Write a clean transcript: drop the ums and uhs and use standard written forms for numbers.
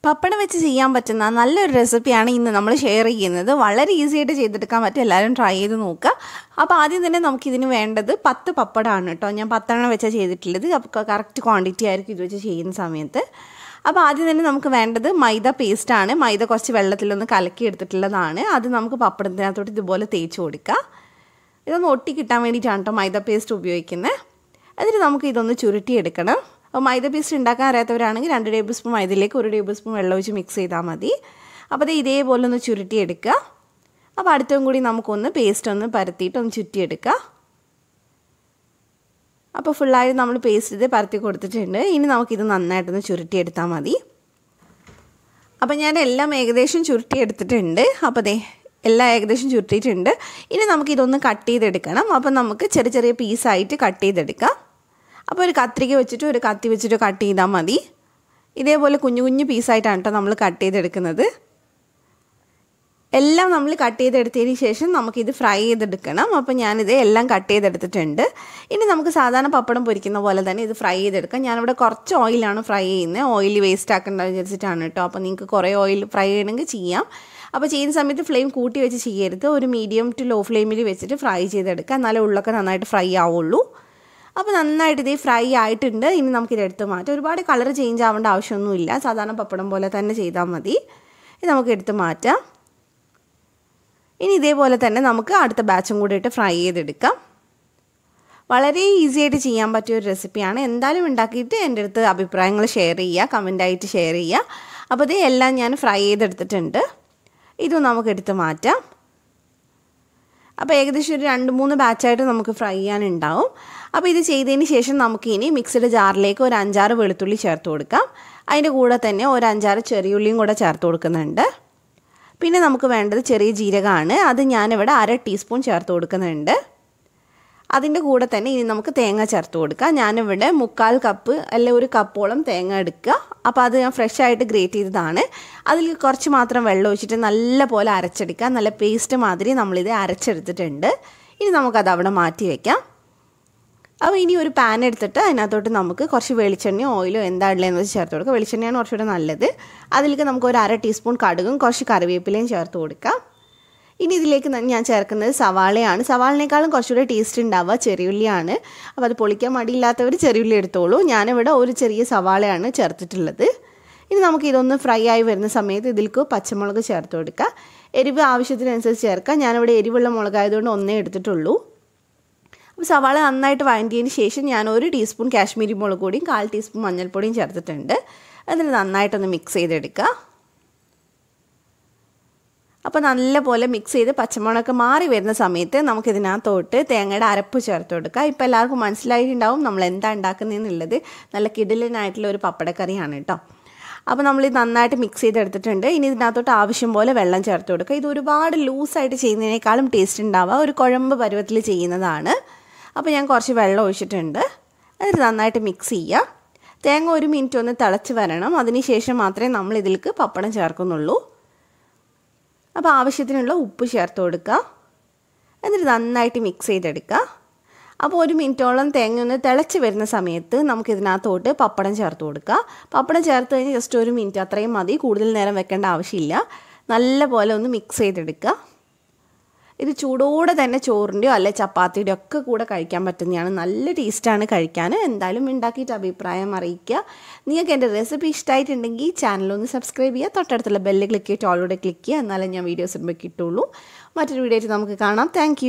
പപ്പടം വെച്ച് ചെയ്യാൻ പറ്റുന്ന നല്ലൊരു റെസിപ്പിയാണ് ഇന്ന് നമ്മൾ ഷെയർ ചെയ്യുന്നത്. വളരെ ഈസി ആയിട്ട് ചെയ്തെടുക്കാൻ പറ്റും. എല്ലാവരും ട്രൈ ചെയ്ത് നോക്കുക. അപ്പോൾ ആദ്യം തന്നെ നമുക്കിതിന് വേണ്ടത് 10 പപ്പടമാണ് കേട്ടോ. ഞാൻ 10 എണ്ണം വെച്ചാൽ ചെയ്തിട്ടുള്ളത്. അപ്പോൾ കറക്റ്റ് ക്വാണ്ടിറ്റി ആയിരിക്കും ഇത് വെച്ച് ചെയ്യുന്ന സമയത്ത്. അപ്പോൾ ആദ്യം തന്നെ നമുക്ക് വേണ്ടത് മൈദ പേസ്റ്റാണ്. മൈദ കുറച്ച് വെള്ളത്തിലൊന്ന് കലക്കി എടുത്തിട്ടുള്ളതാണ്. അത് നമുക്ക് പപ്പടത്തിനകത്തോട്ട് ഇതുപോലെ തേച്ച് കൊടുക്കുക. ഇതൊന്ന് ഒട്ടി കിട്ടാൻ വേണ്ടിയിട്ടാണ് കേട്ടോ മൈദ പേസ്റ്റ് ഉപയോഗിക്കുന്നത്. എന്നിട്ട് നമുക്ക് ഇതൊന്ന് ചുരുട്ടിയെടുക്കണം. അപ്പോൾ മൈദ പേസ്റ്റ് ഉണ്ടാക്കാൻ അറിയാത്തവരാണെങ്കിൽ 2 ടേബിൾ സ്പൂൺ മൈദയിലേക്ക് 1 ടേബിൾ സ്പൂൺ വെള്ളം ഒഴിച്ച് മിക്സ് ചെയ്താൽ മതി. അപ്പോൾ അത് ഇതേപോലെ ഒന്ന് ചുരുട്ടിയെടുക്കുക. അപ്പോൾ അടുത്തും കൂടി നമുക്കൊന്ന് പേസ്റ്റ് ഒന്ന് പരത്തിയിട്ട് ഒന്ന് ചുറ്റിയെടുക്കുക. അപ്പോൾ ഫുള്ളായി നമ്മൾ പേസ്റ്റ് ഇത് പരത്തി കൊടുത്തിട്ടുണ്ട്. ഇനി നമുക്കിത് നന്നായിട്ടൊന്ന് ചുരുട്ടിയെടുത്താൽ മതി. അപ്പോൾ ഞാൻ എല്ലാം ഏകദേശം ചുരുട്ടിയെടുത്തിട്ടുണ്ട്. അപ്പോൾ ദേ എല്ലാം ഏകദേശം ചുരുട്ടിയിട്ടുണ്ട്. ഇനി നമുക്കിതൊന്ന് കട്ട് ചെയ്തെടുക്കണം. അപ്പോൾ നമുക്ക് ചെറിയ ചെറിയ പീസായിട്ട് കട്ട് ചെയ്തെടുക്കാം. അപ്പോൾ ഒരു കത്രിക വെച്ചിട്ട് ഒരു കത്തി വെച്ചിട്ട് കട്ട് ചെയ്താൽ മതി. ഇതേപോലെ കുഞ്ഞു കുഞ്ഞു പീസായിട്ടാണ് കേട്ടോ നമ്മൾ കട്ട് ചെയ്തെടുക്കുന്നത്. എല്ലാം നമ്മൾ കട്ട് ചെയ്തെടുത്തതിന് ശേഷം നമുക്കിത് ഫ്രൈ ചെയ്തെടുക്കണം. അപ്പോൾ ഞാനിത് എല്ലാം കട്ട് ചെയ്തെടുത്തിട്ടുണ്ട്. ഇനി നമുക്ക് സാധാരണ പപ്പടം പൊരിക്കുന്ന പോലെ തന്നെ ഇത് ഫ്രൈ ചെയ്തെടുക്കാം. ഞാനിവിടെ കുറച്ച് ഓയിലാണ് ഫ്രൈ ചെയ്യുന്നത്. ഓയിൽ വേസ്റ്റ് ആക്കേണ്ടത് വിചാരിച്ചിട്ടാണ് കേട്ടോ. അപ്പോൾ നിങ്ങൾക്ക് കുറേ ഓയിൽ ഫ്രൈ ചെയ്യണമെങ്കിൽ ചെയ്യാം. അപ്പോൾ ചെയ്യുന്ന സമയത്ത് ഫ്ലെയിം കൂട്ടി വെച്ച് ചെയ്യരുത്. ഒരു മീഡിയം ടു ലോ ഫ്ലെയിമിൽ വെച്ചിട്ട് ഫ്രൈ ചെയ്തെടുക്കുക. എന്നാലേ ഉള്ളൊക്കെ നന്നായിട്ട് ഫ്രൈ ആവുള്ളൂ. അപ്പോൾ നന്നായിട്ട് ഇത് ഫ്രൈ ആയിട്ടുണ്ട്. ഇനി നമുക്കിത് എടുത്ത് മാറ്റാം. ഒരുപാട് കളർ ചേഞ്ച് ആവേണ്ട ആവശ്യമൊന്നുമില്ല. സാധാരണ പപ്പടം പോലെ തന്നെ ചെയ്താൽ മതി. ഇത് നമുക്ക് എടുത്ത് മാറ്റാം. ഇനി ഇതേപോലെ തന്നെ നമുക്ക് അടുത്ത ബാച്ചും കൂടി ഇട്ട് ഫ്രൈ ചെയ്തെടുക്കാം. വളരെ ഈസി ആയിട്ട് ചെയ്യാൻ പറ്റിയ ഒരു റെസിപ്പിയാണ്. എന്തായാലും ഉണ്ടാക്കിയിട്ട് എൻ്റെ അടുത്ത് അഭിപ്രായങ്ങൾ ഷെയർ ചെയ്യുക, കമൻറ്റായിട്ട് ഷെയർ ചെയ്യുക. അപ്പോൾ ഇത് എല്ലാം ഞാൻ ഫ്രൈ ചെയ്തെടുത്തിട്ടുണ്ട്. ഇതും നമുക്ക് എടുത്ത് മാറ്റാം. അപ്പോൾ ഏകദേശം ഒരു 2-3 ബാച്ചായിട്ട് നമുക്ക് ഫ്രൈ ചെയ്യാനുണ്ടാവും. അപ്പോൾ ഇത് ചെയ്തതിന് ശേഷം നമുക്കിനി മിക്സിയുടെ ജാറിലേക്ക് ഒരു 5-6 വെളുത്തുള്ളി ചേർത്ത് കൊടുക്കാം. അതിൻ്റെ കൂടെ തന്നെ ഒരു 5-6 ചെറിയുള്ളിയും കൂടെ ചേർത്ത് കൊടുക്കുന്നുണ്ട്. പിന്നെ നമുക്ക് വേണ്ടത് ചെറിയ ജീരകമാണ്. അത് ഞാനിവിടെ 1/2 ടീസ്പൂൺ ചേർത്ത് കൊടുക്കുന്നുണ്ട്. അതിൻ്റെ കൂടെ തന്നെ ഇനി നമുക്ക് തേങ്ങ ചേർത്ത് കൊടുക്കാം. ഞാനിവിടെ 1/4 കപ്പ് അല്ലെങ്കിൽ 1 കപ്പോളം തേങ്ങ എടുക്കുക. അപ്പോൾ അത് ഞാൻ ഫ്രഷ് ആയിട്ട് ഗ്രേറ്റ് ചെയ്തതാണ്. അതിൽ കുറച്ച് മാത്രം വെള്ളം ഒഴിച്ചിട്ട് നല്ല പോലെ അരച്ചെടുക്കുക. നല്ല പേസ്റ്റ് മാതിരി നമ്മളിത് അരച്ചെടുത്തിട്ടുണ്ട്. ഇനി നമുക്കത് അവിടെ മാറ്റി വയ്ക്കാം. അപ്പോൾ ഇനി ഒരു പാൻ എടുത്തിട്ട് അതിനകത്തോട്ട് നമുക്ക് കുറച്ച് വെളിച്ചെണ്ണയോ ഓയിലോ എന്താ ഉള്ളതെന്ന് വെച്ച് ചേർത്ത് കൊടുക്കുക. വെളിച്ചെണ്ണയാണ് കുറച്ചുകൂടെ നല്ലത്. അതിലേക്ക് നമുക്ക് ഒരു 1/2 ടീസ്പൂൺ കടുകും കുറച്ച് കറിവേപ്പിലയും ചേർത്ത് കൊടുക്കാം. ഇനി ഇതിലേക്ക് ഞാൻ ചേർക്കുന്നത് സവാളയാണ്. സവാളിനേക്കാളും കുറച്ചുകൂടെ ടേസ്റ്റ് ഉണ്ടാവുക ചെറിയുള്ളിയാണ്. അപ്പോൾ അത് പൊളിക്കാൻ മടിയില്ലാത്തവർ ചെറിയുള്ളി എടുത്തോളൂ. ഞാനിവിടെ ഒരു ചെറിയ സവാളയാണ് ചേർത്തിട്ടുള്ളത്. ഇനി നമുക്ക് ഇതൊന്ന് ഫ്രൈ ആയി വരുന്ന സമയത്ത് ഇതിലേക്ക് പച്ചമുളക് ചേർത്ത് കൊടുക്കുക. എരിവ് ആവശ്യത്തിനനുസരിച്ച് ചേർക്കുക. ഞാനിവിടെ എരിവുള്ള മുളകായതുകൊണ്ട് 1 എടുത്തിട്ടുള്ളൂ. അപ്പോൾ സവാള നന്നായിട്ട് വഴറ്റിയതിന് ശേഷം ഞാൻ 1 ടീസ്പൂൺ കാശ്മീരി മുളക് പൊടിയും 1/4 ടീസ്പൂൺ മഞ്ഞൾപ്പൊടിയും ചേർത്തിട്ടുണ്ട്. എന്നിട്ട് നന്നായിട്ടൊന്ന് മിക്സ് ചെയ്തെടുക്കുക. അപ്പോൾ നല്ലപോലെ മിക്സ് ചെയ്ത് പച്ചമുളകൊക്കെ മാറി വരുന്ന സമയത്ത് നമുക്കിതിനകത്തോട്ട് തേങ്ങയുടെ അരപ്പ് ചേർത്ത് കൊടുക്കുക. ഇപ്പോൾ എല്ലാവർക്കും മനസ്സിലായിട്ടുണ്ടാവും നമ്മൾ എന്താ ഉണ്ടാക്കുന്നതെന്നുള്ളത്. നല്ല കിടിലനായിട്ടുള്ള ഒരു പപ്പടക്കറിയാണ് കേട്ടോ. അപ്പോൾ നമ്മളിത് നന്നായിട്ട് മിക്സ് ചെയ്തെടുത്തിട്ടുണ്ട്. ഇനി ഇതിനകത്തോട്ട് ആവശ്യം പോലെ വെള്ളം ചേർത്ത് കൊടുക്കുക. ഇത് ഒരുപാട് ലൂസായിട്ട് ചെയ്യുന്നതിനേക്കാളും ടേസ്റ്റ് ഉണ്ടാവുക ഒരു കുഴമ്പ് പരുവത്തിൽ ചെയ്യുന്നതാണ്. അപ്പോൾ ഞാൻ കുറച്ച് വെള്ളം ഒഴിച്ചിട്ടുണ്ട്. എന്നിട്ട് നന്നായിട്ട് മിക്സ് ചെയ്യുക. തേങ്ങ 1 മിനിറ്റ് ഒന്ന് തിളച്ച് വരണം. അതിന് ശേഷം മാത്രമേ നമ്മൾ ഇതിലേക്ക് പപ്പടം ചേർക്കുന്നുള്ളൂ. അപ്പോൾ ആവശ്യത്തിനുള്ള ഉപ്പ് ചേർത്ത് കൊടുക്കുക. എന്നിട്ട് നന്നായിട്ട് മിക്സ് ചെയ്തെടുക്കുക. അപ്പോൾ 1 മിനിറ്റോളം തേങ്ങ ഒന്ന് തിളച്ച് വരുന്ന സമയത്ത് നമുക്കിതിനകത്തോട്ട് പപ്പടം ചേർത്ത് കൊടുക്കുക. പപ്പടം ചേർത്ത് കഴിഞ്ഞ് ജസ്റ്റ് 1 മിനിറ്റ് അത്രയും മതി. കൂടുതൽ നേരം വെക്കേണ്ട ആവശ്യമില്ല. നല്ല പോലെ ഒന്ന് മിക്സ് ചെയ്തെടുക്കുക. ഇത് ചൂടോടെ തന്നെ ചോറിൻ്റെയോ അല്ലെ ചപ്പാത്തിയുടെയോ ഒക്കെ കൂടെ കഴിക്കാൻ പറ്റുന്നതാണ്. നല്ല ടേസ്റ്റാണ് കഴിക്കാൻ. എന്തായാലും ഉണ്ടാക്കിയിട്ട് അഭിപ്രായം അറിയിക്കുക. നിങ്ങൾക്ക് എൻ്റെ റെസിപ്പി ഇഷ്ടമായിട്ടുണ്ടെങ്കിൽ ചാനലൊന്ന് സബ്സ്ക്രൈബ് ചെയ്യുക. തൊട്ടടുത്തുള്ള ബെല്ല് ക്ലിക്ക് ചെയ്തിട്ട് ഓളോടെ ക്ലിക്ക് ചെയ്യുക. എന്നാലേ ഞാൻ വീഡിയോസ് ഇടുമ്പോൾ കിട്ടുള്ളൂ. മറ്റൊരു വീഡിയോ ആയിട്ട് നമുക്ക് കാണാം. താങ്ക്